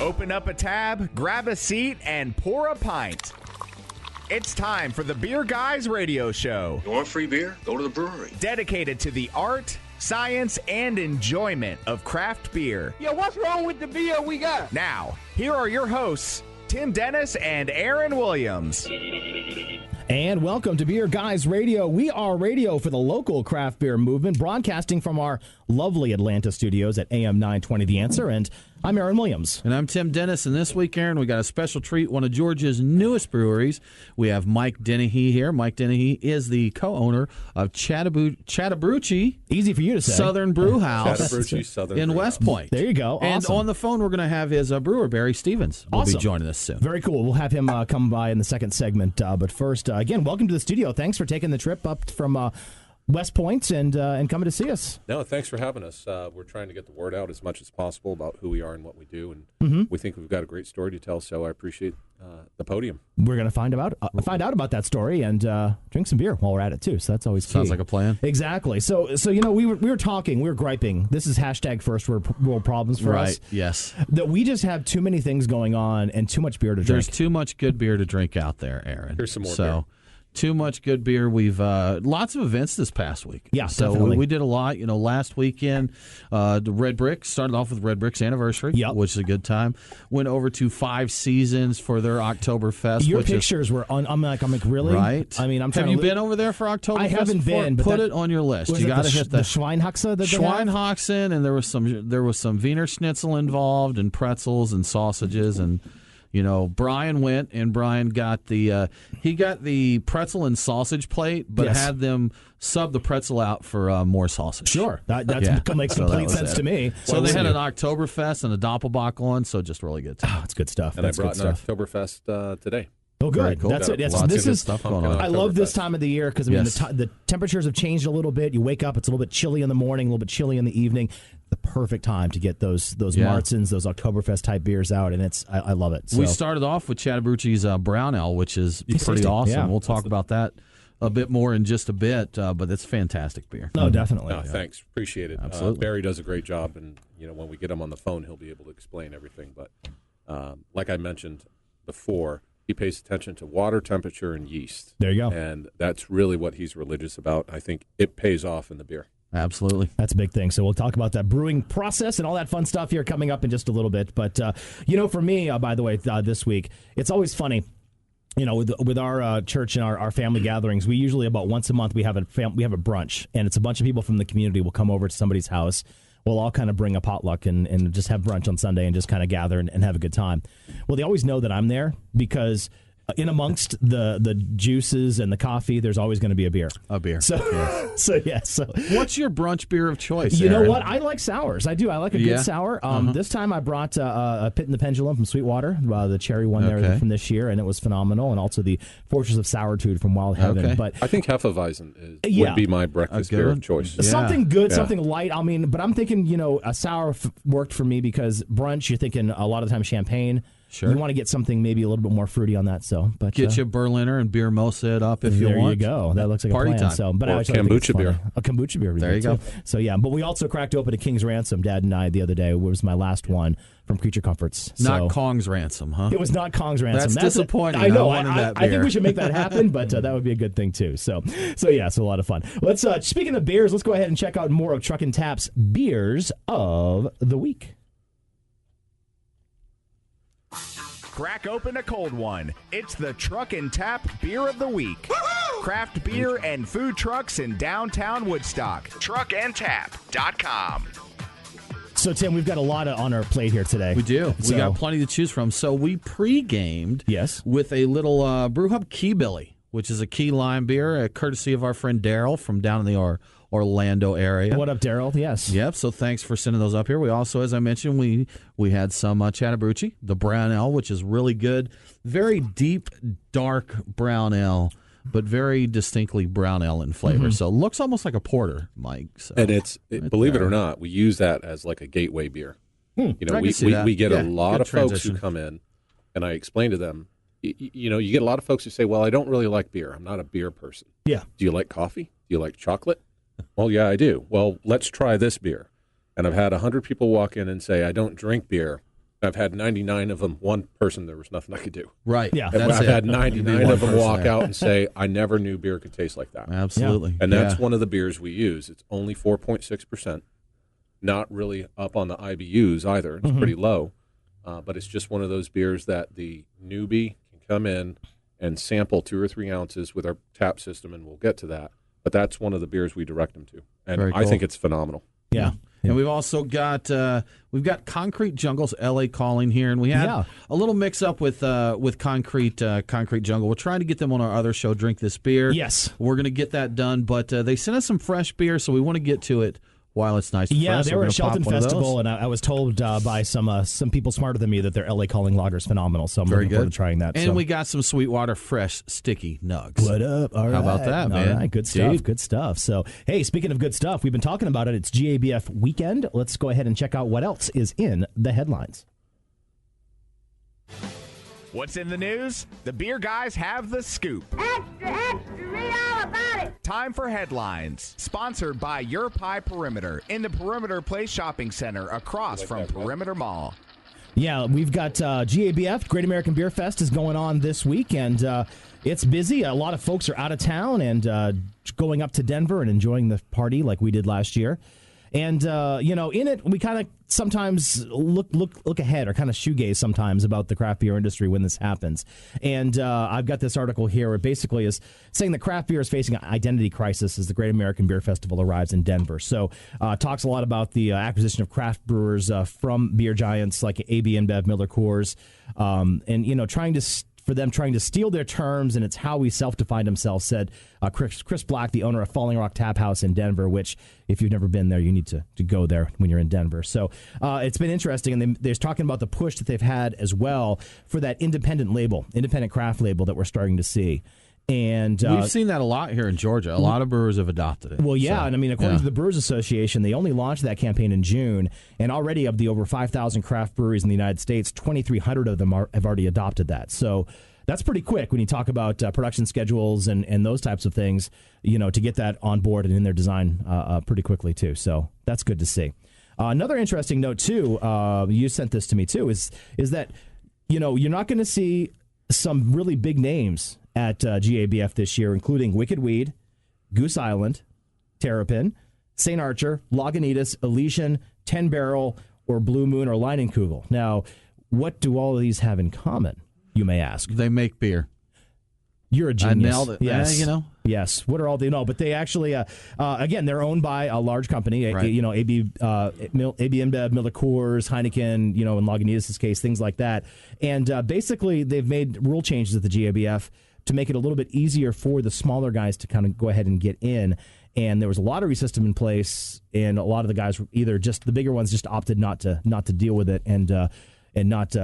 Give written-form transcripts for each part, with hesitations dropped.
Open up a tab, grab a seat, and pour a pint. It's time for the Beer Guys Radio Show. You want free beer? Go to the brewery. Dedicated to the art, science, and enjoyment of craft beer. Yo, what's wrong with the beer we got? Now, here are your hosts, Tim Dennis and Aaron Williams. And welcome to Beer Guys Radio. We are radio for the local craft beer movement, broadcasting from our lovely Atlanta studios at AM 920 The Answer. And I'm Aaron Williams. And I'm Tim Dennis. And this week, Aaron, we got a special treat, one of Georgia's newest breweries. We have Mike Denehy here. Mike Denehy is the co-owner of Chattabrewchee Easy for you to say. Southern Brewhouse Chattabrewchee Southern in Brewhouse. West Point. There you go. Awesome. And on the phone, we're going to have his brewer, Barry Stevens, will be joining us soon. Very cool. We'll have him come by in the second segment. But first, again, welcome to the studio. Thanks for taking the trip up from West Point and coming to see us. No, thanks for having us. We're trying to get the word out as much as possible about who we are and what we do, and we think we've got a great story to tell. So I appreciate the podium. We're going to find out about that story and drink some beer while we're at it too. So that's always key. Sounds like a plan. Exactly. So you know, we were talking, we were griping. This is hashtag first world problems for us. Right. Yes. That we just have too many things going on and too much beer to drink. There's too much good beer to drink out there, Aaron. Here's some more beer. Too much good beer. We've lots of events this past week. Yeah, so definitely. we did a lot. You know, last weekend, the Red Brick started off with Red Brick's anniversary, which is a good time. Went over to Five Seasons for their Oktoberfest. Your pictures were on. I'm like, really? Right. I mean, I'm trying. Have you been over there for Oktoberfest? I haven't been. But put it on your list. You got to hit the Schweinhaxe. Schweinhaxen, and there was some Wiener Schnitzel involved, and pretzels and sausages and. You know, Brian went and Brian got the pretzel and sausage plate, but had them sub the pretzel out for more sausage. Sure, that makes complete sense to me. So they had an Oktoberfest and a Doppelbock on, so just really good time. Oh, it's good stuff. And I brought an Oktoberfest today. Oh, good. Cool. That's it. This is stuff going on. I love this time of the year because I mean the temperatures have changed a little bit. You wake up, it's a little bit chilly in the morning, a little bit chilly in the evening. The perfect time to get those Martzens, those Oktoberfest type beers out, and I love it. So. We started off with Chattabrewchee's Brown Ale, which is pretty awesome. Yeah. We'll talk about that a bit more in just a bit, but it's fantastic beer. No, definitely. No, thanks, appreciate it. Absolutely. Barry does a great job, and you know when we get him on the phone, he'll be able to explain everything. But like I mentioned before. He pays attention to water temperature and yeast. There you go. And that's really what he's religious about. I think it pays off in the beer. Absolutely. That's a big thing. So we'll talk about that brewing process and all that fun stuff here coming up in just a little bit. But, you know, for me, by the way, this week, it's always funny. You know, with our church and our family gatherings, we usually about once a month we have a brunch. And it's a bunch of people from the community will come over to somebody's house. We'll all kind of bring a potluck and just have brunch on Sunday and just kind of gather and have a good time. Well, they always know that I'm there because in amongst the juices and the coffee, there's always going to be a beer. A beer. So, So what's your brunch beer of choice, You Aaron? know what? I like sours. I do. I like a good sour. This time I brought a Pit and the Pendulum from Sweetwater, the cherry one there from this year, and it was phenomenal. And also the Fortress of Sourtude from Wild Heaven. Okay. But I think Hefeweizen would be my breakfast beer of choice. Something good, something light. I mean, but I'm thinking, you know, a sour worked for me because brunch, you're thinking a lot of times champagne. Sure. You want to get something maybe a little bit more fruity on that. So, but get you a Berliner and beer mosa it up if you want. There you go. That looks like Party a plan. time. So, but or I kombucha beer. A kombucha beer. There you go. So yeah, but we also cracked open a King's Ransom, Dad and I, the other day. It was my last one from Creature Comforts. Not Kong's Ransom, huh? It was not Kong's Ransom. That's disappointing. I know. I think we should make that happen, but that would be a good thing too. So yeah, so a lot of fun. Let's speaking of beers, let's go ahead and check out more of Truck and Tap's beers of the week. Crack open a cold one. It's the Truck and Tap Beer of the Week. Craft beer and food trucks in downtown Woodstock. Truckandtap.com. So, Tim, we've got a lot on our plate here today. We do. We got plenty to choose from. So we pre-gamed with a little Brew Hub Key Billy, which is a key lime beer, courtesy of our friend Daryl from down in the Orlando area. What up, Daryl? Yes. Yep, so thanks for sending those up here. We also, as I mentioned, we had some Chattabrewchee, the brown ale, which is really good. Very deep, dark brown ale, but very distinctly brown ale in flavor. So it looks almost like a porter, Mike. So and believe it or not, we use that as like a gateway beer. You know, we get a lot of folks who come in, and I explain to them, you know, you get a lot of folks who say, well, I don't really like beer. I'm not a beer person. Yeah. Do you like coffee? Do you like chocolate? Well, yeah, I do. Well, let's try this beer. And I've had 100 people walk in and say, I don't drink beer, I've had 99 of them. One person, there was nothing I could do. Right. Yeah. I've had 99 of them walk out and say, I never knew beer could taste like that. Absolutely. Yeah. And that's one of the beers we use. It's only 4.6%. Not really up on the IBUs either. It's pretty low. But it's just one of those beers that the newbie can come in and sample 2 or 3 ounces with our tap system, and we'll get to that. But that's one of the beers we direct them to. And I think it's phenomenal. Yeah. And we've also got Concrete Jungle's LA Calling here, and we had a little mix up with Concrete Jungle. We're trying to get them on our other show, Drink This Beer. Yes, we're going to get that done, but they sent us some fresh beer, so we want to get to it while it's nice and fresh. Yeah, they were at Shelton Festival, and I was told by some people smarter than me that their LA Calling lager is phenomenal. So I'm looking forward to trying that. And we got some Sweetwater Fresh Sticky Nugs. What up? All right. How about that, man? All right, good stuff. Dude. Good stuff. So, hey, speaking of good stuff, we've been talking about it. It's GABF weekend. Let's go ahead and check out what else is in the headlines. What's in the news? The beer guys have the scoop. Extra, extra, read all about it. Time for headlines. Sponsored by Your Pie Perimeter in the Perimeter Place Shopping Center across from Perimeter Mall. Yeah, we've got GABF, Great American Beer Fest, is going on this week, and it's busy. A lot of folks are out of town and going up to Denver and enjoying the party like we did last year. And, in it, we kind of sometimes look ahead or kind of shoegaze sometimes about the craft beer industry when this happens. And I've got this article here where it basically is saying that craft beer is facing an identity crisis as the Great American Beer Festival arrives in Denver. So talks a lot about the acquisition of craft brewers from beer giants like AB InBev, Miller Coors, and, trying to steal their terms, and it's how we self-defined themselves, said Chris Black, the owner of Falling Rock Tap House in Denver, which, if you've never been there, you need to go there when you're in Denver. So it's been interesting, and they're talking about the push that they've had as well for that independent craft label that we're starting to see. And we've seen that a lot here in Georgia. A lot of brewers have adopted it. Well, yeah, and I mean, according to the Brewers Association, they only launched that campaign in June, and already of the over 5,000 craft breweries in the United States, 2,300 of them have already adopted that. So that's pretty quick when you talk about production schedules and those types of things, to get that on board and in their design pretty quickly, too. So that's good to see. Another interesting note, too, you sent this to me, too, is that, you're not going to see some really big names at GABF this year, including Wicked Weed, Goose Island, Terrapin, St. Archer, Lagunitas, Elysian, 10 Barrel, or Blue Moon or Leinenkugel. Now, what do all of these have in common, you may ask? They make beer. You're a genius. I nailed it. Yes. Yes. What are all they know? But they actually, again, they're owned by a large company, right. AB InBev, Miller Coors, Heineken, in Lagunitas' case, things like that. And basically, they've made rule changes at the GABF to make it a little bit easier for the smaller guys to kind of go ahead and get in. And there was a lottery system in place, and a lot of the guys were either just the bigger ones just opted not to deal with it and not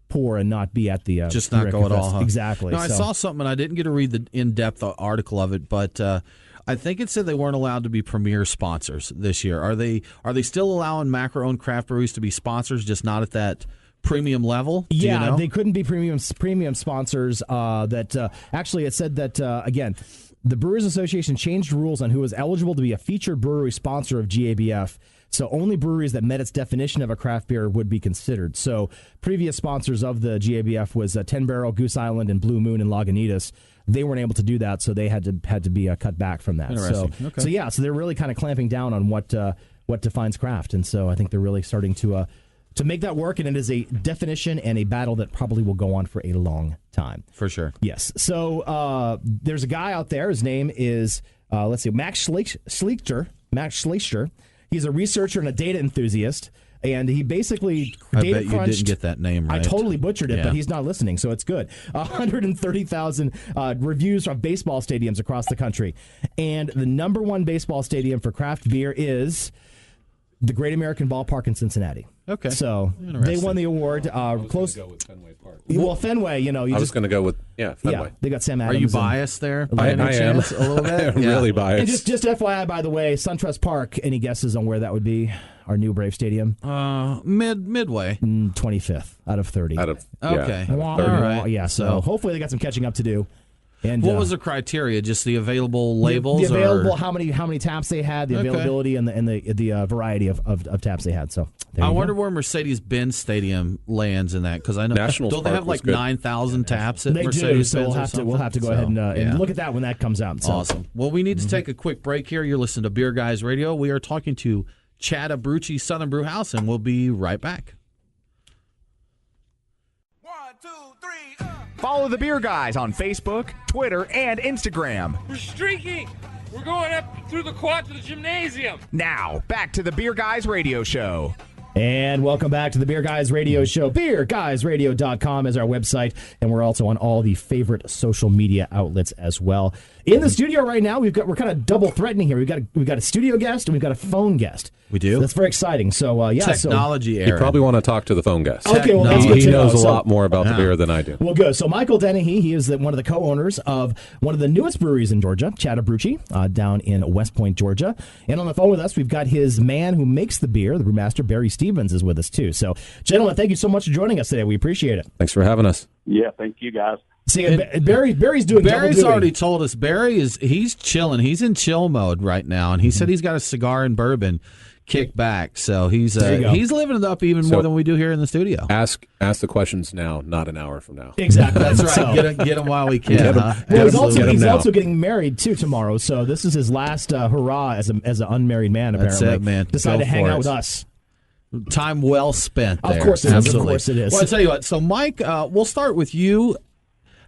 pour and not be at the just not go at all. Huh? Exactly. No, I saw something, and I didn't get to read the in-depth article of it, but I think it said they weren't allowed to be premier sponsors this year. Are they still allowing macro-owned craft breweries to be sponsors, just not at that premium level? Yeah, they couldn't be premium sponsors. Actually, it said that again, the Brewers Association changed rules on who was eligible to be a featured brewery sponsor of GABF. So only breweries that met its definition of a craft beer would be considered. So previous sponsors of the GABF was 10 Barrel, Goose Island, and Blue Moon and Lagunitas. They weren't able to do that, so they had to be cut back from that. So they're really kind of clamping down on what defines craft, and so I think they're really starting to make that work, and it is a definition and a battle that probably will go on for a long time. For sure. Yes. So there's a guy out there. His name is, Max Schleicher. He's a researcher and a data enthusiast, and he basically data bet crunched. You didn't get that name right. I totally butchered it, but he's not listening, so it's good. 130,000 reviews from baseball stadiums across the country. And the number one baseball stadium for craft beer is the Great American Ballpark in Cincinnati. Okay. So they won the award. Close. Go with Fenway Park. Well, Fenway, I was going to go with Fenway. Yeah, they got Sam Adams. Are you biased there? I am. A little bit? I'm really biased. And just FYI, by the way, SunTrust Park. Any guesses on where that would be? Our new Brave Stadium. Midway. 25th out of 30. Okay. All right. Yeah. So hopefully they got some catching up to do. And what was the criteria? Just the available labels? The available, how many taps they had, the availability, and the variety of taps they had. So I wonder where Mercedes-Benz Stadium lands in that, because I know don't they have like 9,000 taps at Mercedes-Benz? So we'll have to go ahead and look at that when that comes out. So. Awesome. Well, we need to take a quick break here. You're listening to Beer Guys Radio. We are talking to Chattabrewchee Southern Brewhouse, and we'll be right back. Follow the Beer Guys on Facebook, Twitter, and Instagram. We're streaking. We're going up through the quad to the gymnasium. Now, back to the Beer Guys Radio Show. And welcome back to the Beer Guys Radio Show. BeerGuysRadio.com is our website, and we're also on all the favorite social media outlets as well. In the studio right now, we're kind of double threatening here. We've got a studio guest and we've got a phone guest. We do. So that's very exciting. So technology era. You probably want to talk to the phone guest. Okay, well, that's good. He knows a lot more about the beer than I do. Well, good. So Michael Denehy, he is one of the co-owners of one of the newest breweries in Georgia, Chattabrewchee, down in West Point, Georgia. And on the phone with us, we've got his man who makes the beer, the brewmaster, Barry Stevens, is with us too. So, gentlemen, thank you so much for joining us today. We appreciate it. Thanks for having us. Yeah, thank you, guys. See, Barry's doing. Barry's already told us. He's chilling. He's in chill mode right now, and he said he's got a cigar and bourbon kick back. So he's living it up even more than we do here in the studio. Ask the questions now, not an hour from now. Exactly. That's right. Get him while we can. He's also getting married too tomorrow. So this is his last hurrah as an unmarried man. Apparently, that's it, man. Decided to hang out with us. Time well spent there. Of course it is. Of course it is. Well, I'll tell you what. So, Mike, we'll start with you.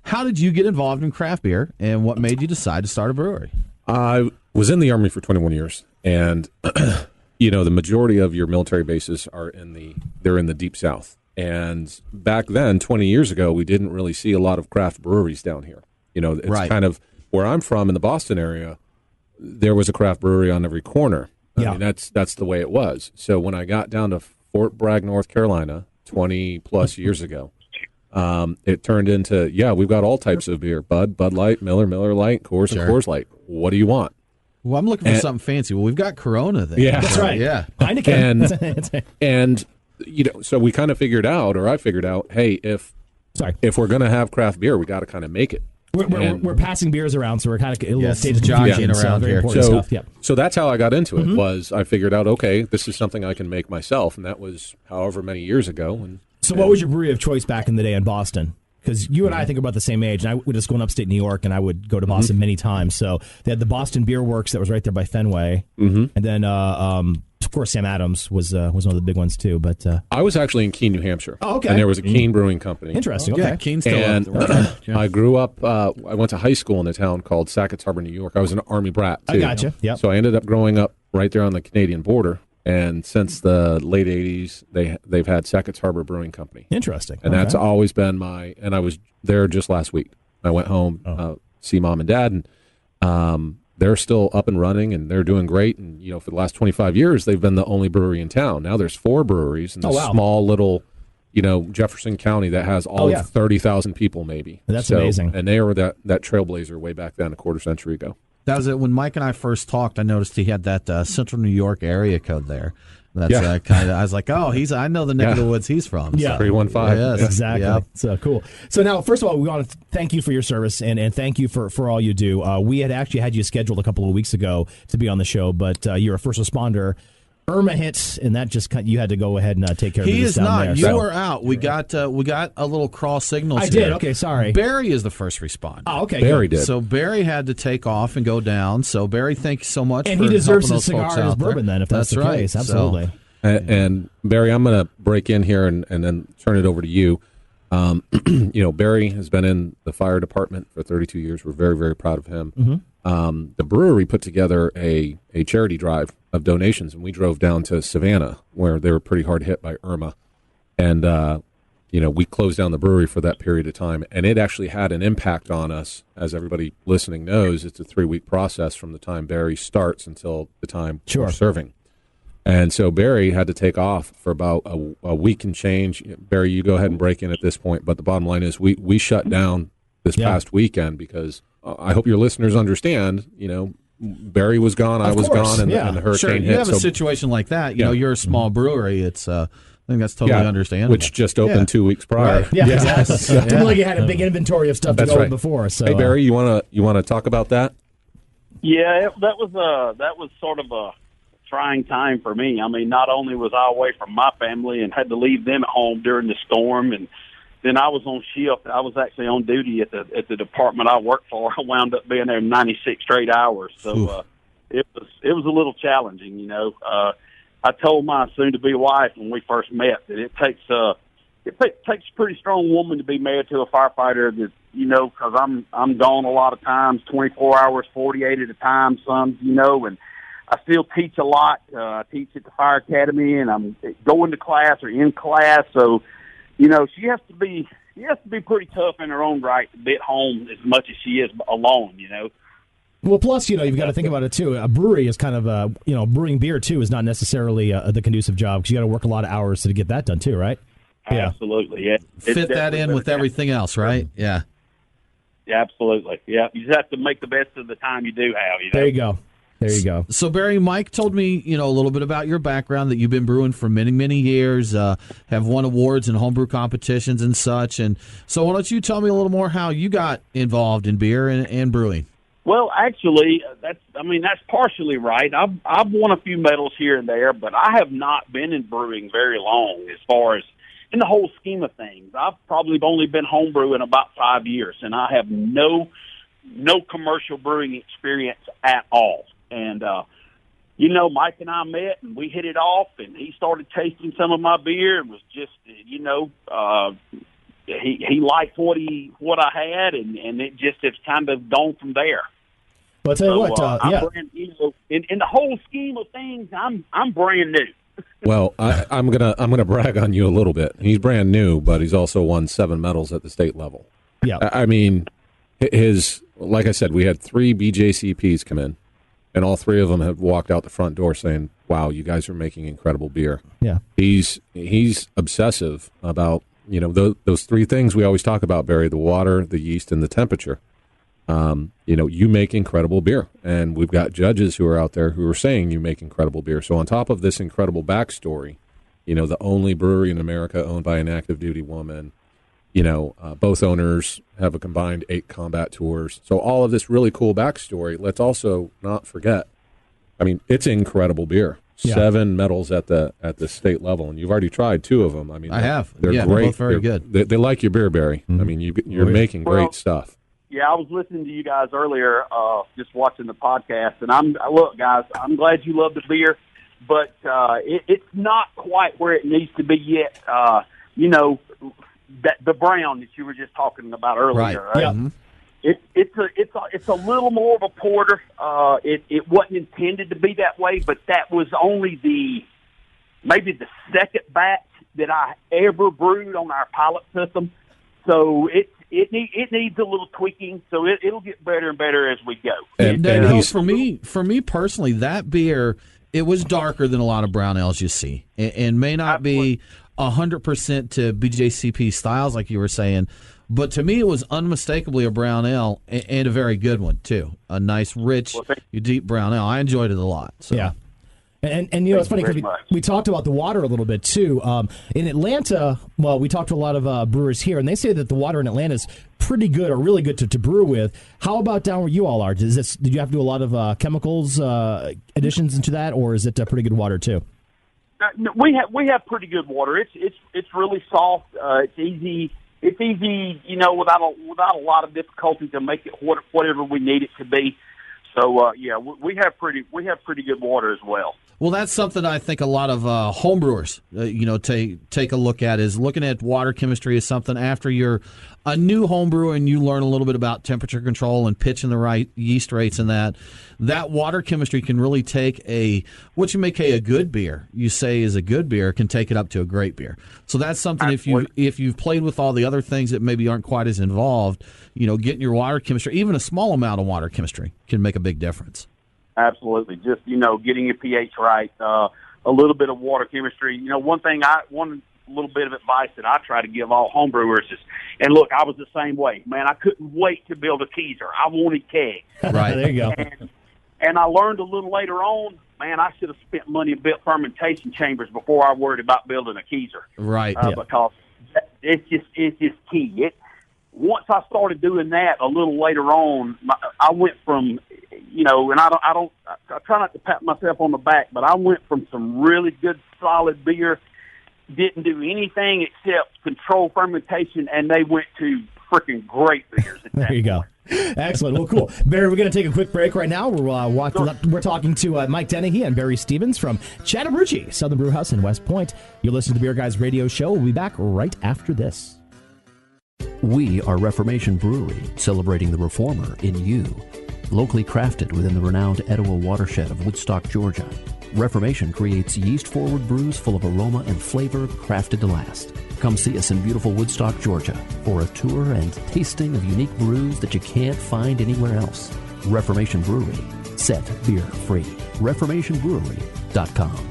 How did you get involved in craft beer, and what made you decide to start a brewery? I was in the Army for 21 years, and the majority of your military bases are in the Deep South. And back then, 20 years ago, we didn't really see a lot of craft breweries down here. It's kind of where I'm from in the Boston area. There was a craft brewery on every corner. I mean, that's the way it was. So when I got down to Fort Bragg, North Carolina, 20 plus years ago, it turned into, we've got all types of beer: Bud Light, Miller Light, Coors, and Coors Light. What do you want? Well, I'm looking for something fancy. Well, we've got Corona there. Yeah, that's right. Yeah, Heineken. And so we kind of figured out, or I figured out, hey, if we're going to have craft beer, we got to kind of make it. We're passing beers around, so we're kind of a little stage of jockeying around here. So that's how I got into it. Was I figured out, okay, this is something I can make myself, and that was however many years ago. So what was your brewery of choice back in the day in Boston? Because you and I think about the same age, and I would just go in upstate New York, and I would go to Boston many times. So they had the Boston Beer Works that was right there by Fenway, and then of course Sam Adams was one of the big ones too. But I was actually in Keene, New Hampshire. Oh, okay. And there was a Keene Brewing Company. Interesting. Okay. Yeah, Keene's still and I grew up. I went to high school in a town called Sackett's Harbor, New York. I was an Army brat too. I gotcha. Yeah. So I ended up growing up right there on the Canadian border. And since the late 80s, they've had Sackett's Harbor Brewing Company. Interesting. And that's always been and I was there just last week. I went home, see mom and dad, and they're still up and running, and they're doing great. And, for the last 25 years, they've been the only brewery in town. Now there's 4 breweries in this small little, Jefferson County that has all of 30,000 people maybe. That's amazing. And they were that trailblazer way back then, a quarter century ago. That was it. When Mike and I first talked, I noticed he had that Central New York area code there. That's kind of. I was like, I know the neck of the woods he's from. Yeah, 315. Yes, exactly. Yeah. So cool. So now, first of all, we want to thank you for your service and thank you for all you do. We had actually had you scheduled a couple of weeks ago to be on the show, but you're a first responder. Irma hits, and that just you had to go ahead and take care of business down there. He is not. You were out. We got a little cross signals. I did. Okay, sorry. Barry is the first responder. Oh, okay. Barry did. So Barry had to take off and go down. So Barry, thank you so much. And for he deserves helping his those folks cigar and his out there. bourbon then, if that's the right. case. Absolutely. And Barry, I'm going to break in here and then turn it over to you. Barry has been in the fire department for 32 years. We're very, very proud of him. The brewery put together a charity drive of donations, and we drove down to Savannah, where they were pretty hard hit by Irma. And, we closed down the brewery for that period of time, and it actually had an impact on us. As everybody listening knows, it's a 3-week process from the time Barry starts until the time we're serving. And so Barry had to take off for about a week and change. Barry, you go ahead and break in at this point, but the bottom line is we shut down this past weekend because I hope your listeners understand, Barry was gone, I was gone, and the hurricane hit. You have a situation like that. You're a small brewery. It's I think that's totally understandable. Which just opened 2 weeks prior. Right. Yeah, exactly. It didn't like you had a big inventory of stuff to go with before. So, hey, Barry, you wanna talk about that? Yeah, that was sort of a trying time for me. I mean, not only was I away from my family and had to leave them at home during the storm, and then I was on shift. I was actually on duty at the department I worked for. I wound up being there 96 straight hours. So it was a little challenging, you know. I told my soon-to-be wife when we first met that it takes a pretty strong woman to be married to a firefighter. That, you know, because I'm gone a lot of times, 24 hours, 48 at a time, some, you know, and I still teach a lot. I teach at the fire academy, and I'm going to class or in class. So, you know, she has to be pretty tough in her own right to be at home as much as she is alone, you know. Well, plus, you know, you've got to think about it, too. A brewery is kind of, brewing beer, too, is not necessarily the conducive job because you got to work a lot of hours to get that done, too, right? Yeah. Absolutely, yeah. Fit that in with everything else, right? Yeah. Yeah, absolutely. Yeah, you just have to make the best of the time you do have. You know? There you go. So, Barry, Mike told me, a little bit about your background, that you've been brewing for many, many years, have won awards in homebrew competitions and such. And so why don't you tell me a little more how you got involved in beer and brewing? Well, actually, that's partially right. I've won a few medals here and there, but I have not been in brewing very long as far as in the whole scheme of things. I've probably only been homebrewing about 5 years, and I have no commercial brewing experience at all. And, Mike and I met, and we hit it off, and he started tasting some of my beer and was just, he liked what I had, and it's kind of gone from there. Well, I'll tell you what, in the whole scheme of things, I'm brand new. Well, I'm gonna brag on you a little bit. He's brand new, but he's also won 7 medals at the state level. Yeah, I mean, like I said, we had 3 BJCPs come in, and all 3 of them have walked out the front door saying, "Wow, you guys are making incredible beer." Yeah, he's obsessive about those 3 things we always talk about, Barry: the water, the yeast, and the temperature. You make incredible beer, and we've got judges who are out there who are saying you make incredible beer. So on top of this incredible backstory, the only brewery in America owned by an active duty woman, both owners have a combined 8 combat tours. So all of this really cool backstory. Let's also not forget, I mean, it's incredible beer. Yeah. 7 medals at the state level, and you've already tried 2 of them. I mean, I have. They're great. They're both very good. They like your beer, Barry. Mm-hmm. I mean, you're making great stuff. Yeah, I was listening to you guys earlier, just watching the podcast, and look, guys, I'm glad you love the beer, but it's not quite where it needs to be yet. The brown that you were just talking about earlier, right? Yeah. Mm-hmm. It's a little more of a porter. It wasn't intended to be that way, but that was only maybe the second batch that I ever brewed on our pilot system. So it needs a little tweaking. So it'll get better and better as we go. And for me personally, that beer, it was darker than a lot of brown ales you see, and may not be 100% to BJCP styles like you were saying. But to me, it was unmistakably a brown ale, and a very good one, too. A nice, rich, deep brown ale. I enjoyed it a lot. So. Yeah. And it's funny because we talked about the water a little bit, too. In Atlanta, well, we talked to a lot of brewers here, and they say that the water in Atlanta is pretty good or really good to brew with. How about down where you all are? Did you have to do a lot of chemicals additions into that, or is it pretty good water, too? No, we have pretty good water. It's really soft. It's easy. It's easy, without a lot of difficulty to make it whatever we need it to be. So we have pretty good water as well. Well, that's something I think a lot of homebrewers, take a look at, is looking at water chemistry as something after you're a new homebrewer and you learn a little bit about temperature control and pitching the right yeast rates and that water chemistry can really take what you make a good beer, you say is a good beer, can take it up to a great beer. So that's something if you've played with all the other things that maybe aren't quite as involved, getting your water chemistry, even a small amount of water chemistry can make a big difference. Absolutely. Just, getting your pH right, a little bit of water chemistry. One little bit of advice that I try to give all homebrewers is, and look, I was the same way. Man, I couldn't wait to build a teaser. I wanted kegs. Right, there you go. And I learned a little later on, man, I should have spent money and built fermentation chambers before I worried about building a keezer. Right. Because it's just key. Once I started doing that a little later on, I went from, and I try not to pat myself on the back, but I went from some really good solid beer, didn't do anything except control fermentation, and they went to freaking great beers. There you go. Excellent. Well, cool. Barry, we're going to take a quick break right now. We're talking to Mike Denehy and Barry Stevens from Chattabrewchee Southern Brewhouse in West Point. You're listening to the Beer Guys Radio Show. We'll be back right after this. We are Reformation Brewery, celebrating the reformer in you. Locally crafted within the renowned Etowah watershed of Woodstock, Georgia, Reformation creates yeast-forward brews full of aroma and flavor crafted to last. Come see us in beautiful Woodstock, Georgia, for a tour and tasting of unique brews that you can't find anywhere else. Reformation Brewery. Set beer free. ReformationBrewery.com.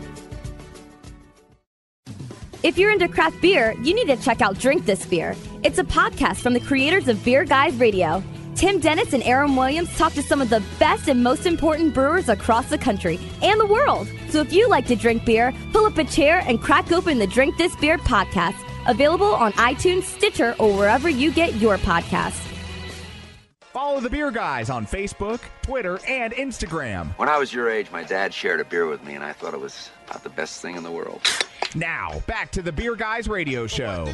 If you're into craft beer, you need to check out Drink This Beer. It's a podcast from the creators of Beer Guys Radio. Tim Dennis and Aaron Williams talk to some of the best and most important brewers across the country and the world. So if you like to drink beer, pull up a chair and crack open the Drink This Beer podcast. Available on iTunes, Stitcher, or wherever you get your podcasts. Follow the Beer Guys on Facebook, Twitter, and Instagram. When I was your age, my dad shared a beer with me, and I thought it was about the best thing in the world. Now, back to the Beer Guys Radio Show.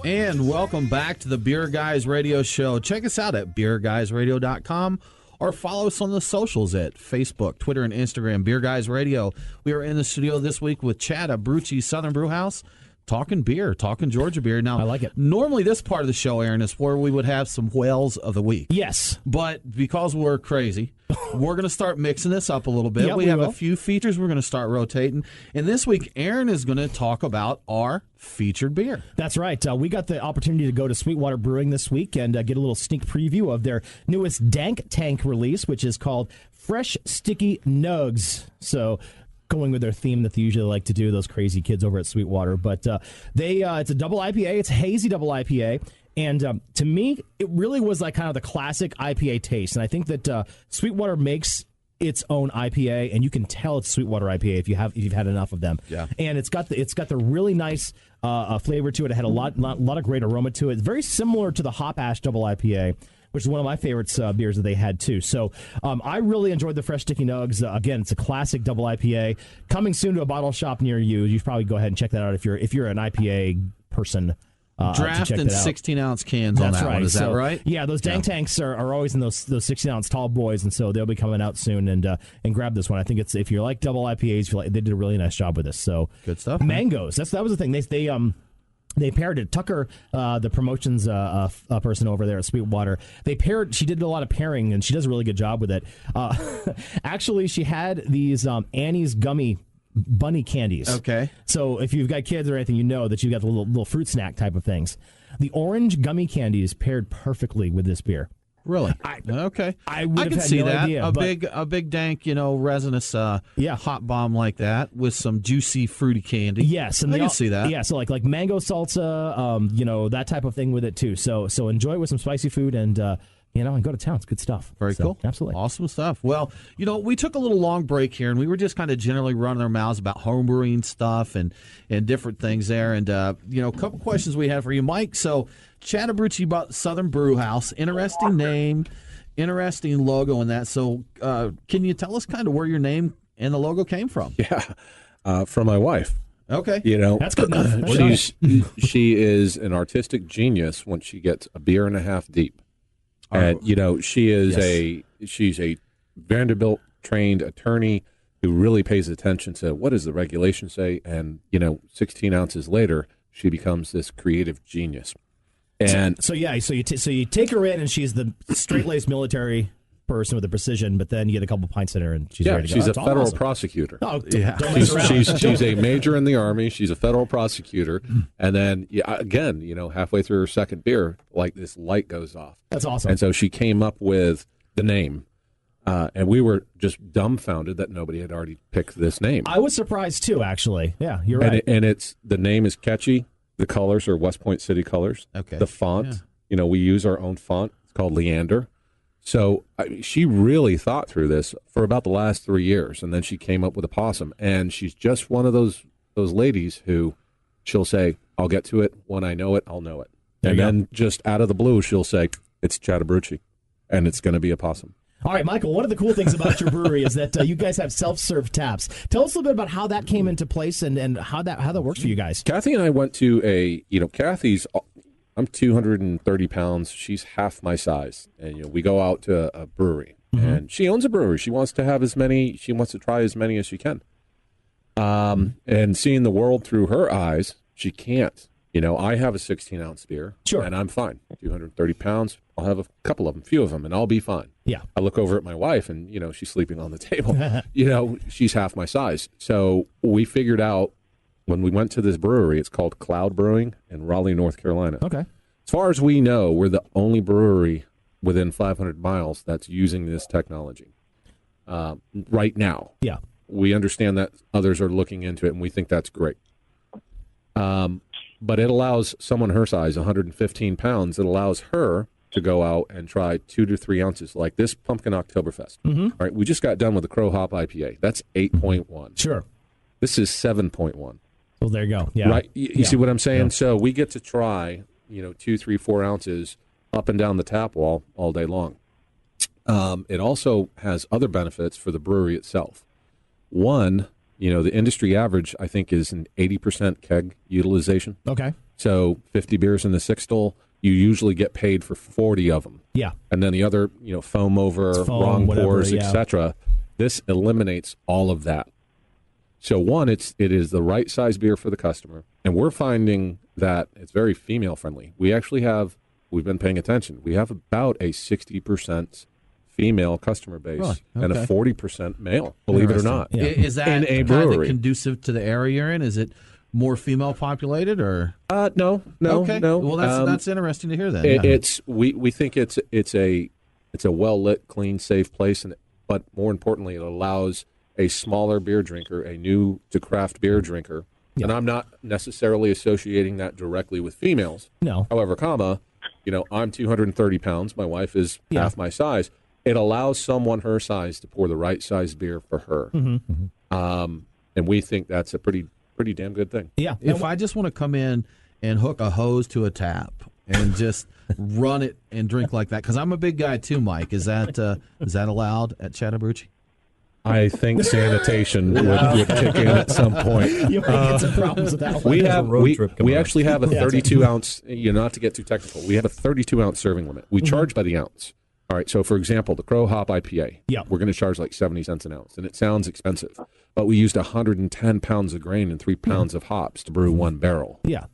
And welcome back to the Beer Guys Radio Show. Check us out at beerguysradio.com or follow us on the socials at Facebook, Twitter, and Instagram, Beer Guys Radio. We are in the studio this week with Chattabrewchee Southern Brewhouse, talking beer, talking Georgia beer. Now, I like it. Normally this part of the show, Aaron, is where we would have some whales of the week. Yes. But because we're crazy, we're going to start mixing this up a little bit. Yep, we have will. a few features we're going to start rotating. And this week, Aaron is going to talk about our featured beer. That's right. We got the opportunity to go to Sweetwater Brewing this week and get a little sneak preview of their newest Dank Tank release, which is called Fresh Sticky Nugs. So going with their theme that they usually like to do, those crazy kids over at Sweetwater. But it's a double IPA. It's a hazy double IPA. And to me, it really was like kind of the classic IPA taste. And I think that Sweetwater makes its own IPA, and you can tell it's Sweetwater IPA if you've had enough of them. Yeah. And it's got the really nice flavor to it. It had a lot of great aroma to it. It's very similar to the Hop Ash double IPA, which is one of my favorites beers that they had too. So I really enjoyed the Fresh Sticky Nugs. Again, it's a classic double IPA coming soon to a bottle shop near you. You should probably go ahead and check that out if you're an IPA person. Draft in 16-ounce cans on that one. Is that right? Yeah, those Dank Tanks are always in those 16-ounce tall boys, and so they'll be coming out soon. And grab this one. I think it's, if you like double IPAs, they did a really nice job with this. So good stuff. Mangoes. That was the thing. They paired it. Tucker, the promotions person over there at Sweetwater, she did a lot of pairing, and she does a really good job with it. Actually, she had these Annie's Gummy bunny candies. Okay. So if you've got kids or anything, you know that you've got the little fruit snack type of things. The orange gummy candies paired perfectly with this beer. Really? Okay. I can see no that. idea, a big dank, resinous hot bomb like that with some juicy fruity candy. Yes, and I can see that. Yeah, so like mango salsa, that type of thing with it too. So enjoy it with some spicy food and and go to town. It's good stuff. Very cool. Absolutely. Awesome stuff. Well, we took a little long break here, and we were just kind of generally running our mouths about homebrewing stuff and different things there. And, a couple questions we have for you, Mike. So, Chattabrewchee Southern Brewhouse, interesting name, interesting logo in that. So, can you tell us kind of where your name and the logo came from? Yeah, from my wife. Okay. That's good enough. She is an artistic genius when she gets a beer and a half deep. And she's a Vanderbilt trained attorney who really pays attention to what does the regulation say, and 16 ounces later she becomes this creative genius. And so you take her in, and she's the straight-laced military person with the precision, but then you get a couple pints in her, and she's ready to go. She's a federal prosecutor. Oh, yeah. She's a major in the Army. She's a federal prosecutor, and then again, halfway through her second beer, like this light goes off. That's awesome. And so she came up with the name, and we were just dumbfounded that nobody had already picked this name. I was surprised too, actually. Yeah, you're right. And the name is catchy. The colors are West Point City colors. Okay. The font, we use our own font. It's called Leander. So she really thought through this for about the last 3 years, and then she came up with a possum. And she's just one of those ladies who she'll say, I'll get to it. When I know it, I'll know it. And then just out of the blue, she'll say, it's Chattabrewchee, and it's going to be a possum. All right, Michael, one of the cool things about your brewery is that you guys have self-serve taps. Tell us a little bit about how that came into place and how that works for you guys. Kathy and I went to Kathy's, I'm 230 pounds. She's half my size. And, we go out to a brewery. Mm-hmm. And she owns a brewery. She wants to try as many as she can. And seeing the world through her eyes, she can't. I have a 16-ounce beer, and I'm fine. 230 pounds, I'll have a couple of them, few of them, and I'll be fine. Yeah. I look over at my wife, and, she's sleeping on the table. She's half my size. So we figured out when we went to this brewery, it's called Cloud Brewing in Raleigh, North Carolina. Okay. As far as we know, we're the only brewery within 500 miles that's using this technology right now. Yeah. We understand that others are looking into it, and we think that's great. But it allows someone her size, 115 pounds, it allows her to go out and try 2 to 3 ounces, like this Pumpkin Oktoberfest. Mm-hmm. All right, we just got done with the Crow Hop IPA. That's 8.1. Sure. This is 7.1. Well, there you go. Yeah. Right. You see what I'm saying? Yeah. So we get to try, 2, 3, 4 ounces up and down the tap wall all day long. It also has other benefits for the brewery itself. One, the industry average, I think, is an 80% keg utilization. Okay. So 50 beers in the six stall, you usually get paid for 40 of them. Yeah. And then the other, foam over, wrong pours, etc. This eliminates all of that. So one, it is the right size beer for the customer, and we're finding that it's very female friendly. We've been paying attention. We have about a 60% female customer base and a 40% male, believe it or not. Yeah. Is that in a brewery conducive to the area you're in? Is it more female populated or? No. Okay. No. Well, that's interesting to hear then. We think it's a well lit, clean, safe place, but more importantly, it allows a smaller beer drinker, a new to craft beer drinker, and I'm not necessarily associating that directly with females. No. However, I'm 230 pounds. My wife is half my size. It allows someone her size to pour the right size beer for her. Mm-hmm. And we think that's a pretty damn good thing. Yeah. If I just want to come in and hook a hose to a tap and just run it and drink like that, because I'm a big guy too, Mike. Is that allowed at Chattabrewchee? I think sanitation would kick in at some point. You might get some problems with that. We actually have a 32-ounce, not to get too technical, we have a 32-ounce serving limit. We charge by the ounce. All right, so for example, the Crow Hop IPA, we're going to charge like 70 cents an ounce, and it sounds expensive, but we used 110 pounds of grain and 3 pounds of hops to brew one barrel. Yeah.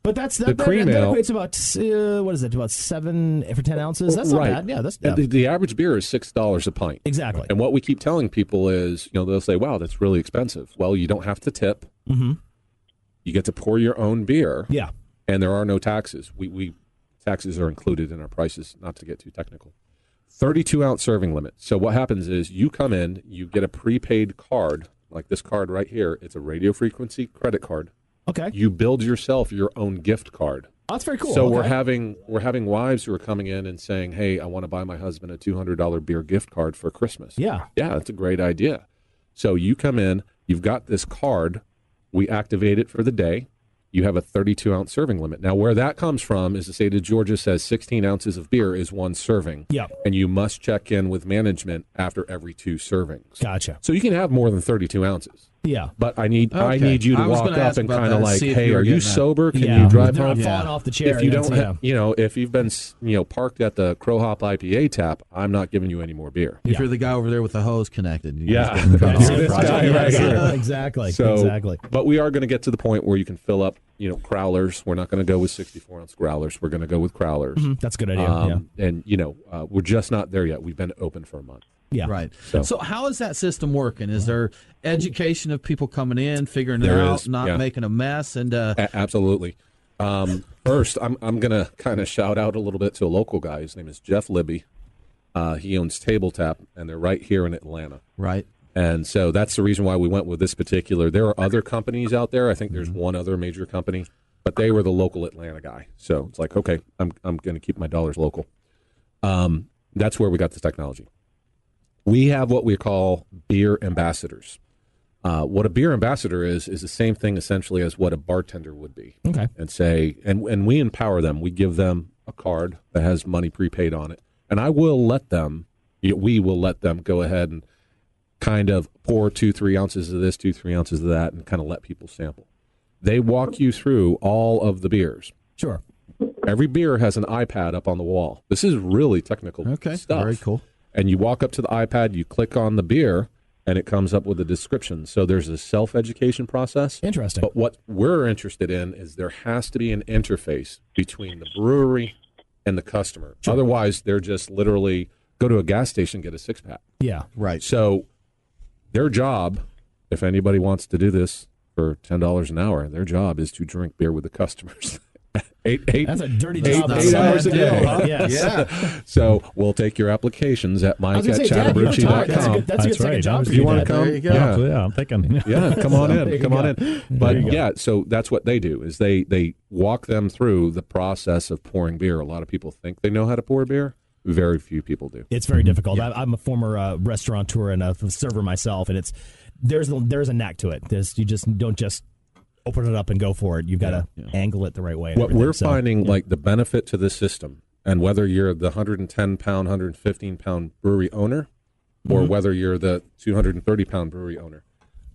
But that equates about, what is it, about 7 for 10 ounces? That's not bad. Yeah, The average beer is $6 a pint. Exactly. And what we keep telling people is, they'll say, wow, that's really expensive. Well, you don't have to tip. Mm-hmm. You get to pour your own beer. Yeah. And there are no taxes. Taxes are included in our prices, not to get too technical. 32-ounce serving limit. So what happens is you come in, you get a prepaid card, like this card right here. It's a radio frequency credit card. Okay. You build yourself your own gift card. Oh, that's very cool. So we're having wives who are coming in and saying, hey, I want to buy my husband a $200 beer gift card for Christmas. Yeah. Yeah, that's a great idea. So you come in, you've got this card, we activate it for the day. You have a 32-ounce serving limit. Now, where that comes from is the state of Georgia says 16 ounces of beer is one serving. Yeah. And you must check in with management after every 2 servings. Gotcha. So you can have more than 32 ounces. Yeah. But I need you to walk up and kind of like, hey, are you sober? Can you drive home? home? Falling off the chair. If you don't, if you've been, parked at the Crow Hop IPA tap, I'm not giving you any more beer. If you're the guy over there with the hose connected. This guy right here. Exactly. But we are going to get to the point where you can fill up, growlers. We're not going to go with 64-ounce growlers. We're going to go with growlers. Mm-hmm. That's a good idea. And, we're just not there yet. We've been open for a month. Yeah. Right. So how is that system working? Is there education of people coming in, figuring it out, not making a mess? And Absolutely. First, I'm going to kind of shout out a little bit to a local guy. His name is Jeff Libby. He owns Table Tap, and they're right here in Atlanta. Right. And so that's the reason why we went with this particular. There are other companies out there. I think there's one other major company, but they were the local Atlanta guy. So it's like, okay, I'm going to keep my dollars local. That's where we got this technology. We have what we call beer ambassadors. What a beer ambassador is the same thing essentially as what a bartender would be. Okay. And we empower them. We give them a card that has money prepaid on it. And we will let them go ahead and kind of pour 2-3 ounces of this, 2-3 ounces of that, and kind of let people sample. They walk you through all of the beers. Sure. Every beer has an iPad up on the wall. This is really technical stuff. Very cool. And you walk up to the iPad, you click on the beer, and it comes up with a description. So there's a self-education process. Interesting. But what we're interested in is there has to be an interface between the brewery and the customer. Sure. Otherwise, they're just literally go to a gas station, get a six-pack. Yeah. Right. So their job, if anybody wants to do this for $10 an hour, their job is to drink beer with the customers. That's a dirty job. 8 hours a day. Huh? Yes. Yeah. So we'll take your applications at mike@chattabrewchee.com. That's a good second job. If you want to come, there you go. Yeah, I'm thinking. Yeah, come on in. Come on in. But yeah, so that's what they do is they walk them through the process of pouring beer. A lot of people think they know how to pour beer. Very few people do. It's very difficult. Yeah. I'm a former restaurateur and a server myself, and there's a knack to it. You just don't just open it up and go for it. You've got to angle it the right way. What we're finding, like the benefit to this system, and whether you're the 110-pound, 115-pound brewery owner, or whether you're the 230-pound brewery owner,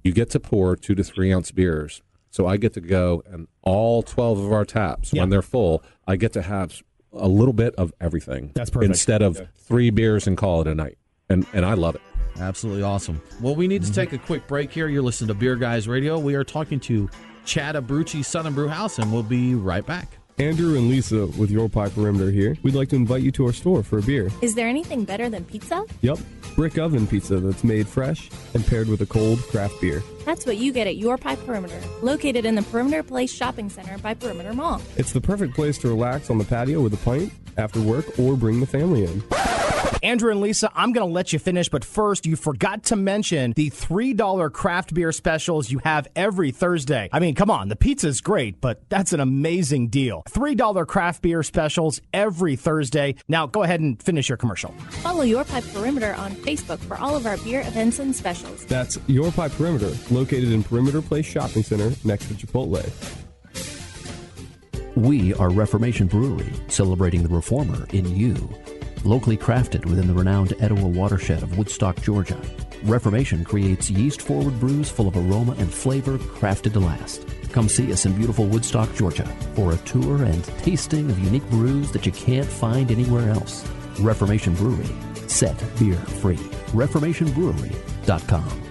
you get to pour 2 to 3 ounce beers. So I get to go, and all 12 of our taps, when they're full, I get to have a little bit of everything. That's perfect. Instead of 3 beers and call it a night. And I love it. Absolutely awesome. Well, we need to take a quick break here. You're listening to Beer Guys Radio. We are talking to Chattabrewchee Southern Brewhouse, and we'll be right back. Andrew and Lisa with Your Pie Perimeter here. We'd like to invite you to our store for a beer. Is there anything better than pizza? Yep. Brick oven pizza that's made fresh and paired with a cold craft beer. That's what you get at Your Pie Perimeter, located in the Perimeter Place Shopping Center by Perimeter Mall. It's the perfect place to relax on the patio with a pint after work or bring the family in. Andrew and Lisa, I'm going to let you finish, but first, you forgot to mention the $3 craft beer specials you have every Thursday. I mean, come on, the pizza's great, but that's an amazing deal. $3 craft beer specials every Thursday. Now, go ahead and finish your commercial. Follow Your Pie Perimeter on Facebook for all of our beer events and specials. That's Your Pie Perimeter, located in Perimeter Place Shopping Center next to Chipotle. We are Reformation Brewery, celebrating the reformer in you. Locally crafted within the renowned Etowah watershed of Woodstock, Georgia, Reformation creates yeast-forward brews full of aroma and flavor crafted to last. Come see us in beautiful Woodstock, Georgia, for a tour and tasting of unique brews that you can't find anywhere else. Reformation Brewery, set beer free. ReformationBrewery.com.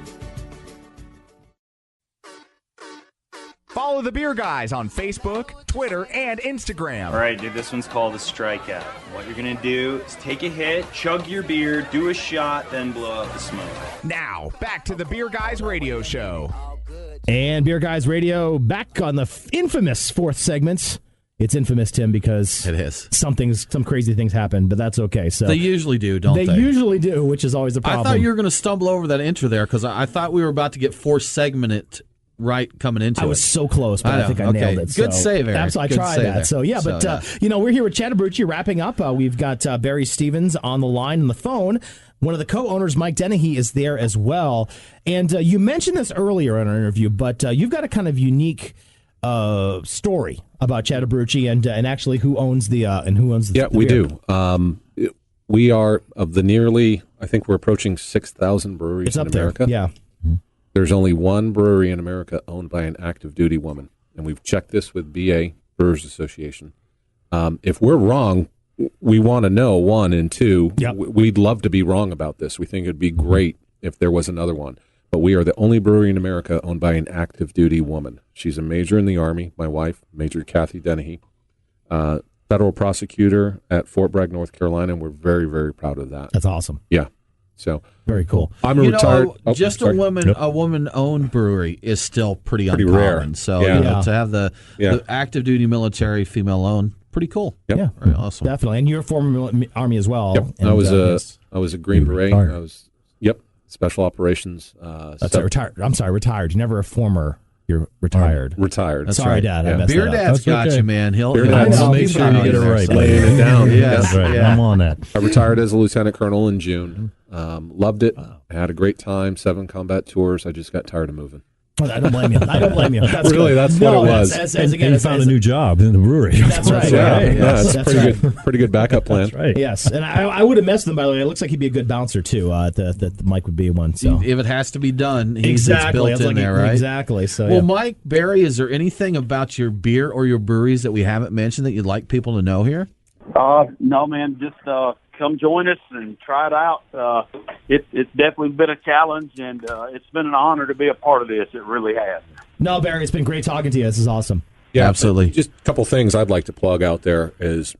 Follow the Beer Guys on Facebook, Twitter, and Instagram. All right, dude, this one's called a strikeout. What you're going to do is take a hit, chug your beer, do a shot, then blow out the smoke. Now, back to the Beer Guys Radio Show. And Beer Guys Radio back on the infamous fourth segment. It's infamous, Tim, because it is. Some crazy things happen, but that's okay. So they usually do, don't they? They usually do, which is always a problem. I thought you were going to stumble over that intro there because I thought we were about to get four-segmented right coming into it. I was so close, but I think I nailed it. Good save, Eric. Absolutely, I tried that. There. So, yeah, but, we're here with Chattabrewchee wrapping up. We've got Barry Stevens on the line on the phone. One of the co-owners, Mike Denehy, is there as well. And you mentioned this earlier in our interview, but you've got a kind of unique story about Chattabrewchee and actually who owns the Yeah, we do. We are of the nearly, I think we're approaching 6,000 breweries in America. There. Yeah. There's only one brewery in America owned by an active duty woman, and we've checked this with BA, Brewers Association. If we're wrong, we want to know, one, and two, we'd love to be wrong about this. We think it'd be great if there was another one. But we are the only brewery in America owned by an active duty woman. She's a major in the Army, my wife, Major Kathy Dennehy, federal prosecutor at Fort Bragg, North Carolina, and we're very, very proud of that. That's awesome. Yeah. So very cool. I'm a retired. A woman-owned brewery is still pretty uncommon. Rare. So to have the active duty military female-owned, pretty cool. Yep. Yeah, very awesome. Definitely. And you're a former Army as well. Yep. And, I was a Green Beret. I was special operations. Retired. I'm sorry, retired. You're never a former. You're retired. Retired. That's Sorry, right. Dad. Yeah. I messed Beer that up. Dad's got okay. you, man. He'll make sure you get it right. Laying it down. Yes. That's right. Yeah. I'm on that. I retired as a lieutenant colonel in June. Loved it. Had a great time. 7 combat tours. I just got tired of moving. I don't blame you. That's really, good. that's what it was. Again, you found a new job in the brewery. That's right. That's pretty good backup plan. That's right. Yes, and I would have messed with him, by the way. It looks like he'd be a good bouncer, too. That Mike would be one. So if it has to be done, it's exactly. built in there, right? Exactly. So, well, Mike, Barry, is there anything about your beer or your breweries that we haven't mentioned that you'd like people to know here? No, man, just come join us and try it out. It's definitely been a challenge, and it's been an honor to be a part of this. It really has. No, Barry, it's been great talking to you. This is awesome. Yeah, absolutely. Just a couple things I'd like to plug out there is,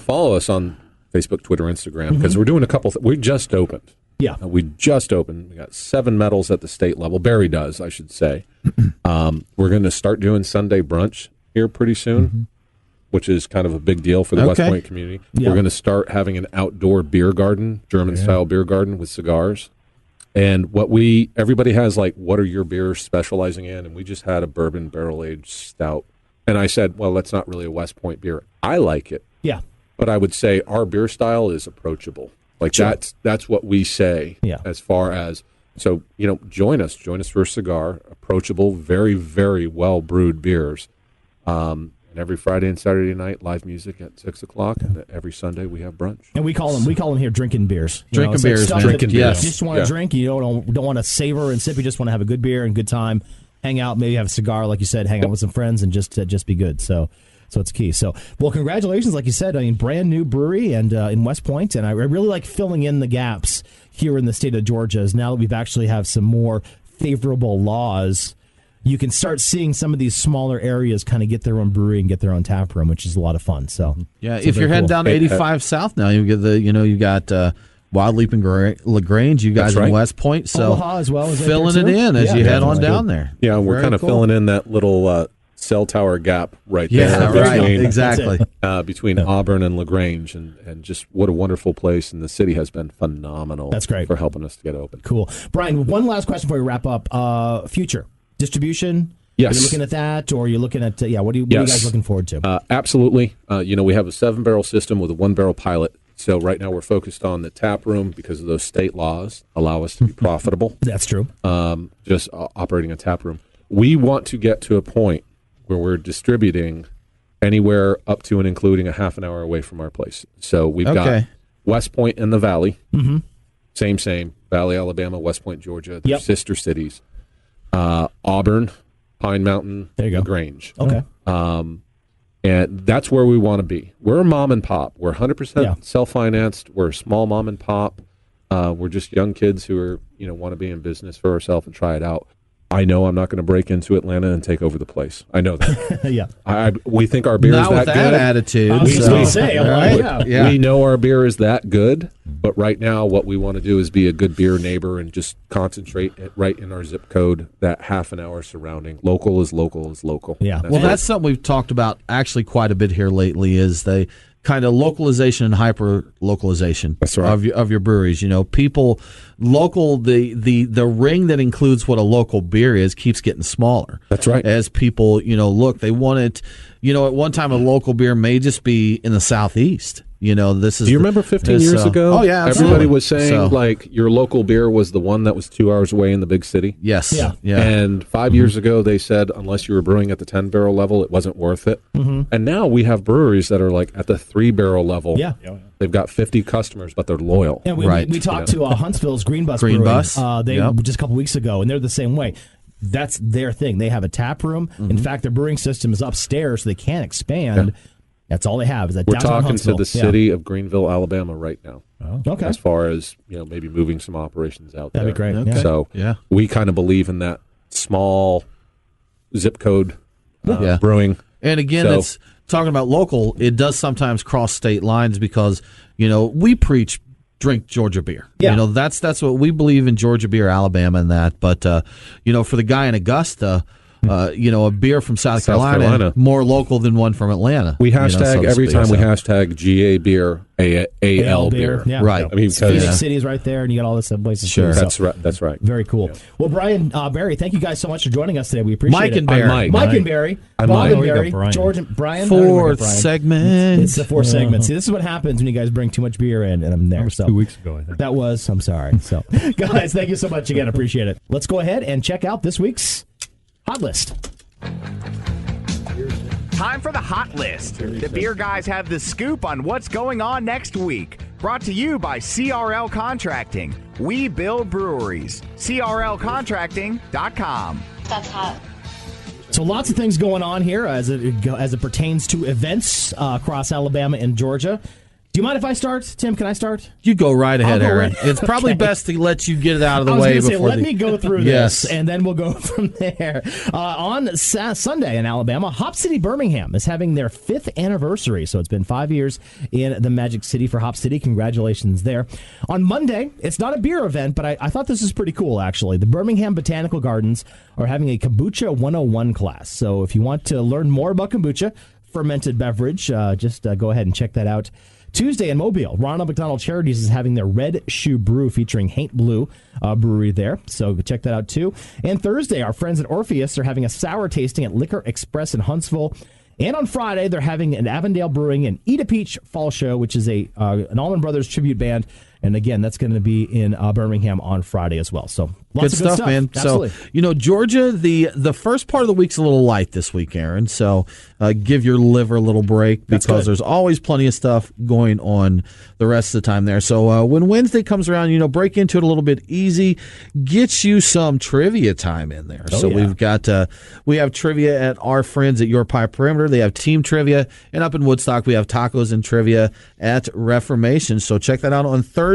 follow us on Facebook, Twitter, Instagram, because we're doing a couple. We just opened. Yeah, we just opened. We got 7 medals at the state level. Barry does, I should say. We're going to start doing Sunday brunch here pretty soon, which is kind of a big deal for the West Point community. Yeah. We're going to start having an outdoor beer garden, German-style beer garden with cigars. And everybody has like, what are your beers specializing in? And we just had a bourbon barrel-aged stout. And I said, well, that's not really a West Point beer. I like it. Yeah. But I would say our beer style is approachable. Like that's what we say as far as, so, join us for a cigar, approachable, very, very well-brewed beers. And every Friday and Saturday night, live music at 6:00, and every Sunday we have brunch. And we call them here drinking beers. Drinking beers. You just want to drink. You don't want to savor and sip. You just want to have a good beer and good time, hang out, maybe have a cigar, like you said, hang out with some friends, and just be good. So it's key. So, well, congratulations, like you said. I mean, brand new brewery and in West Point, and I really like filling in the gaps here in the state of Georgia. As now that we've actually have some more favorable laws, you can start seeing some of these smaller areas kind of get their own brewery and get their own tap room, which is a lot of fun. So if you're heading down to 85 South now, you get you got Wild Leap and LaGrange, you guys in West Point, so Omaha as well, filling it in as you head on down there. Yeah, we're kind of filling in that little cell tower gap right there. Yeah, right, exactly. Between Auburn and LaGrange, and just what a wonderful place, and the city has been phenomenal. That's great for helping us to get open. Cool. Brian, one last question before we wrap up. Future distribution. Yes. Are you looking at that, or are you looking at what are you guys looking forward to? Absolutely. We have a 7-barrel system with a 1-barrel pilot. So right now we're focused on the tap room because of those state laws allow us to be profitable. That's true. Just operating a tap room. We want to get to a point where we're distributing anywhere up to and including a half an hour away from our place. So we've got West Point in the Valley. Mm-hmm. Same. Valley, Alabama, West Point, Georgia. They're sister cities. Auburn, Pine Mountain, LaGrange. Okay. And that's where we want to be. We're a mom and pop. We're 100% self-financed. We're a small mom and pop. We're just young kids who are, want to be in business for ourselves and try it out. I know I'm not going to break into Atlanta and take over the place. I know that. We think our beer is that good. Not with that attitude. We know our beer is that good, but right now what we want to do is be a good beer neighbor and just concentrate right in our zip code, that half an hour surrounding. Local is local is local. Yeah. That's something we've talked about actually quite a bit here lately is the kind of localization and hyper localization of your breweries. People local, the ring that includes what a local beer is keeps getting smaller. That's right. As people, look, they want it. At one time a local beer may just be in the Southeast. This is. Do you remember 15 years ago? Oh yeah, everybody was saying like your local beer was the one that was 2 hours away in the big city. Yes. Yeah. And 5 years ago they said unless you were brewing at the 10-barrel level, it wasn't worth it. Mm-hmm. And now we have breweries that are like at the 3-barrel level. Yeah. They've got 50 customers, but they're loyal. Yeah, we talked to Huntsville's Green Bus Brewing, just a couple weeks ago, and they're the same way. That's their thing. They have a tap room. Mm-hmm. In fact, their brewing system is upstairs, so they can't expand. Yeah. That's all they have. Is that we're talking to the city of Greenville, Alabama, right now. Oh, okay. As far as maybe moving some operations out there. That'd be great. Okay. So we kind of believe in that small zip code brewing. And again, it's talking about local. It does sometimes cross state lines because we preach drink Georgia beer. Yeah. That's what we believe in, Georgia beer, Alabama, and that. But for the guy in Augusta. a beer from South Carolina, more local than one from Atlanta. We hashtag every time we hashtag GA beer, AL beer. Yeah. Right. I mean, Phoenix City's right there, and you got all this places. Sure. Too, That's right. Very cool. Yeah. Well, Brian, Barry, thank you guys so much for joining us today. We appreciate Mike it. And Barry. Mike and Barry. I'm Bob Mike. and Barry. George and Brian. Fourth segment. It's the fourth segment. See, this is what happens when you guys bring too much beer in, and I'm there. That was 2 weeks ago, I think. That was. I'm sorry. So, guys, thank you so much again. Appreciate it. Let's go ahead and check out this week's Hot List. Time for the Hot List. The beer guys have the scoop on what's going on next week. Brought to you by CRL Contracting. We build breweries. CRLcontracting.com. That's hot. So lots of things going on here as it pertains to events across Alabama and Georgia. Do you mind if I start? Tim, can I start? You go right ahead, Aaron. It's probably best to let you get it out of the way before. Let me go through this, and then we'll go from there. On Sunday in Alabama, Hop City Birmingham is having their 5th anniversary. So it's been 5 years in the Magic City for Hop City. Congratulations there. On Monday, it's not a beer event, but I thought this was pretty cool, actually. The Birmingham Botanical Gardens are having a Kombucha 101 class. So if you want to learn more about kombucha, fermented beverage, just go ahead and check that out. Tuesday in Mobile, Ronald McDonald Charities is having their Red Shoe Brew featuring Haint Blue Brewery there. So check that out, too. And Thursday, our friends at Orpheus are having a sour tasting at Liquor Express in Huntsville. And on Friday, they're having an Avondale Brewing and Eat a Peach Fall Show, which is an Allman Brothers tribute band. And again, that's going to be in Birmingham on Friday as well. So lots of good stuff, man. Absolutely. So, Georgia, the first part of the week's a little light this week, Aaron. So give your liver a little break because there's always plenty of stuff going on the rest of the time there. So when Wednesday comes around, break into it a little bit easy. Get you some trivia time in there. We have trivia at our friends at Your Pie Perimeter. They have team trivia. And up in Woodstock, we have tacos and trivia at Reformation. So check that out on Thursday.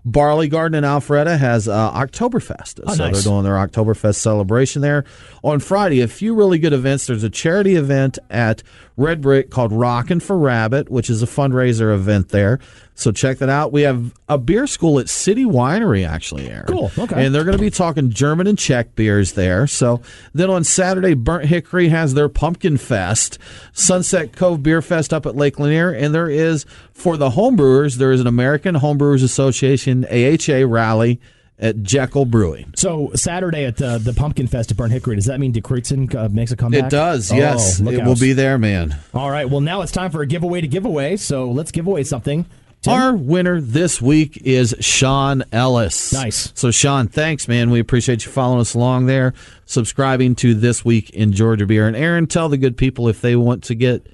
Barley Garden in Alpharetta has Oktoberfest. Oh, so nice. they're doing their Oktoberfest celebration there. On Friday, a few really good events. There's a charity event at Red Brick called Rockin' for Rabbit, which is a fundraiser event there. So check that out. We have a beer school at City Winery, actually, Aaron. Cool. Okay. And they're going to be talking German and Czech beers there. So then on Saturday, Burnt Hickory has their Pumpkin Fest. Sunset Cove Beer Fest up at Lake Lanier. And there is, for the homebrewers, there is an American Homebrewers Association AHA rally at Jekyll Brewing. So Saturday at the Pumpkin Fest at Burnt Hickory, does that mean DeKreitzen makes a comeback? It does, yes. It will be there, man. All right, well, now it's time for a giveaway to give away, so let's give away something. Tim? Our winner this week is Sean Ellis. Nice. So, Sean, thanks, man. We appreciate you following us along there, subscribing to This Week in Georgia Beer. And, Aaron, tell the good people if they want to get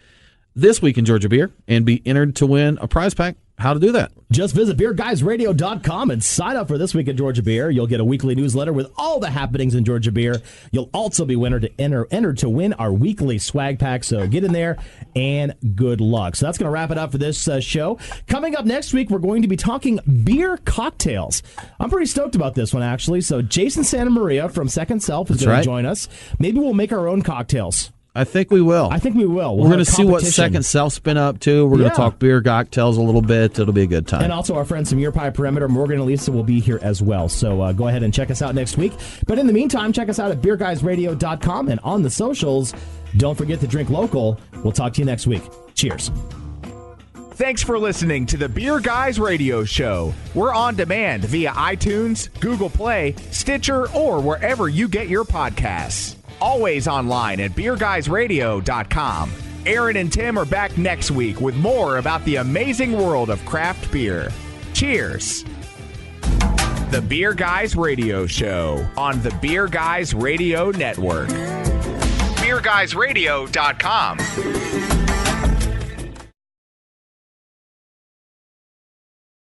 This Week in Georgia Beer and be entered to win a prize pack, how to do that. Just visit beerguysradio.com and sign up for This Week in Georgia Beer. You'll get a weekly newsletter with all the happenings in Georgia Beer. You'll also be entered to win our weekly swag pack. So get in there and good luck. So that's going to wrap it up for this show. Coming up next week, we're going to be talking beer cocktails. I'm pretty stoked about this one, actually. So Jason Santa Maria from Second Self is going to join us. Maybe we'll make our own cocktails. I think we will. We're going to see what Second Self's been up to. We're going to talk beer cocktails a little bit. It'll be a good time. And also our friends from Your Pie Perimeter, Morgan and Lisa, will be here as well. So go ahead and check us out next week. But in the meantime, check us out at beerguysradio.com and on the socials. Don't forget to drink local. We'll talk to you next week. Cheers. Thanks for listening to the Beer Guys Radio Show. We're on demand via iTunes, Google Play, Stitcher, or wherever you get your podcasts. Always online at beerguysradio.com. Aaron and Tim are back next week with more about the amazing world of craft beer. Cheers. The Beer Guys Radio Show on the Beer Guys Radio Network. beerguysradio.com.